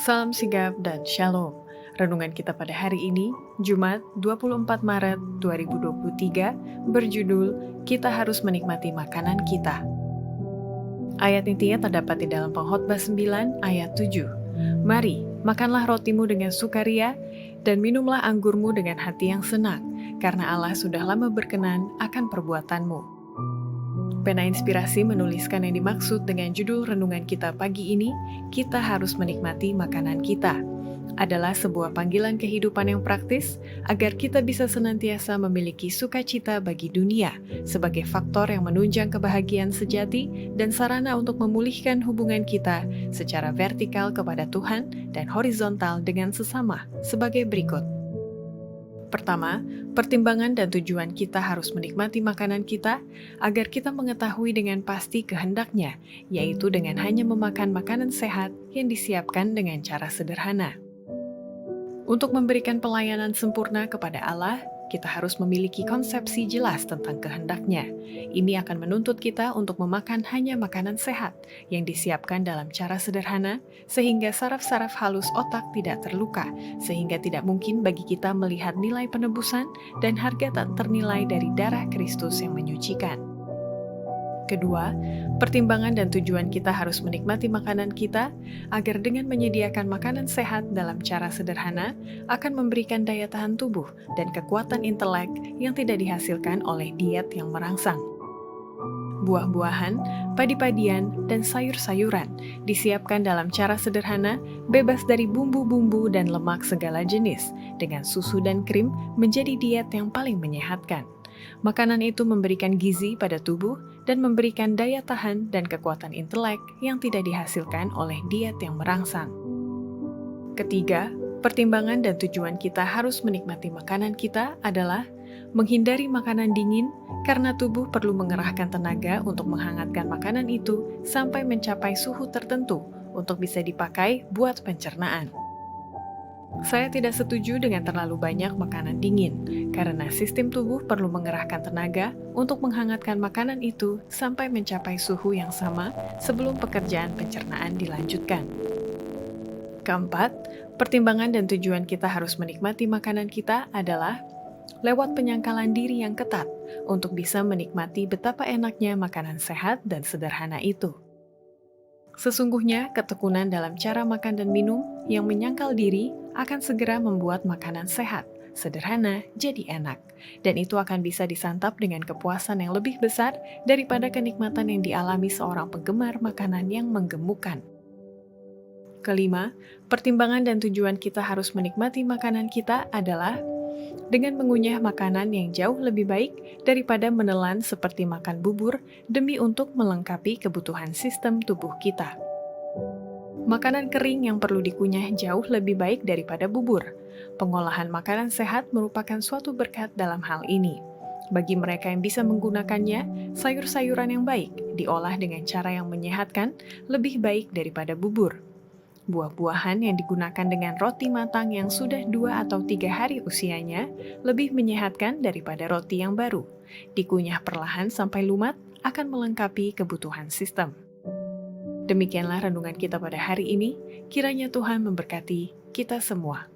Salam sigap dan shalom. Renungan kita pada hari ini, Jumat 24 Maret 2023, berjudul Kita Harus Menikmati Makanan Kita. Ayat intinya terdapat di dalam Pengkhotbah 9 ayat 7. Mari, makanlah rotimu dengan sukaria, dan minumlah anggurmu dengan hati yang senang, karena Allah sudah lama berkenan akan perbuatanmu. Pena Inspirasi menuliskan yang dimaksud dengan judul renungan kita pagi ini, kita harus menikmati makanan kita, adalah sebuah panggilan kehidupan yang praktis agar kita bisa senantiasa memiliki sukacita bagi dunia sebagai faktor yang menunjang kebahagiaan sejati dan sarana untuk memulihkan hubungan kita secara vertikal kepada Tuhan dan horizontal dengan sesama sebagai berikut. Pertama, pertimbangan dan tujuan kita harus menikmati makanan kita agar kita mengetahui dengan pasti kehendaknya, yaitu dengan hanya memakan makanan sehat yang disiapkan dengan cara sederhana. Untuk memberikan pelayanan sempurna kepada Allah, kita harus memiliki konsepsi jelas tentang kehendaknya. Ini akan menuntut kita untuk memakan hanya makanan sehat yang disiapkan dalam cara sederhana, sehingga saraf-saraf halus otak tidak terluka, sehingga tidak mungkin bagi kita melihat nilai penebusan dan harga tak ternilai dari darah Kristus yang menyucikan. Kedua, pertimbangan dan tujuan kita harus menikmati makanan kita agar dengan menyediakan makanan sehat dalam cara sederhana akan memberikan daya tahan tubuh dan kekuatan intelek yang tidak dihasilkan oleh diet yang merangsang. Buah-buahan, padi-padian, dan sayur-sayuran disiapkan dalam cara sederhana, bebas dari bumbu-bumbu dan lemak segala jenis, dengan susu dan krim menjadi diet yang paling menyehatkan. Makanan itu memberikan gizi pada tubuh dan memberikan daya tahan dan kekuatan intelek yang tidak dihasilkan oleh diet yang merangsang. Ketiga, pertimbangan dan tujuan kita harus menikmati makanan kita adalah menghindari makanan dingin karena tubuh perlu mengerahkan tenaga untuk menghangatkan makanan itu sampai mencapai suhu tertentu untuk bisa dipakai buat pencernaan. Saya tidak setuju dengan terlalu banyak makanan dingin, karena sistem tubuh perlu mengerahkan tenaga untuk menghangatkan makanan itu sampai mencapai suhu yang sama sebelum pekerjaan pencernaan dilanjutkan. Keempat, pertimbangan dan tujuan kita harus menikmati makanan kita adalah lewat penyangkalan diri yang ketat untuk bisa menikmati betapa enaknya makanan sehat dan sederhana itu. Sesungguhnya, ketekunan dalam cara makan dan minum yang menyangkal diri akan segera membuat makanan sehat, sederhana, jadi enak. Dan itu akan bisa disantap dengan kepuasan yang lebih besar daripada kenikmatan yang dialami seorang penggemar makanan yang menggemukkan. Kelima, pertimbangan dan tujuan kita harus menikmati makanan kita adalah dengan mengunyah makanan yang jauh lebih baik daripada menelan seperti makan bubur demi untuk melengkapi kebutuhan sistem tubuh kita. Makanan kering yang perlu dikunyah jauh lebih baik daripada bubur. Pengolahan makanan sehat merupakan suatu berkat dalam hal ini. Bagi mereka yang bisa menggunakannya, sayur-sayuran yang baik diolah dengan cara yang menyehatkan lebih baik daripada bubur. Buah-buahan yang digunakan dengan roti matang yang sudah 2 atau 3 hari usianya lebih menyehatkan daripada roti yang baru. Dikunyah perlahan sampai lumat akan melengkapi kebutuhan sistem. Demikianlah renungan kita pada hari ini. Kiranya Tuhan memberkati kita semua.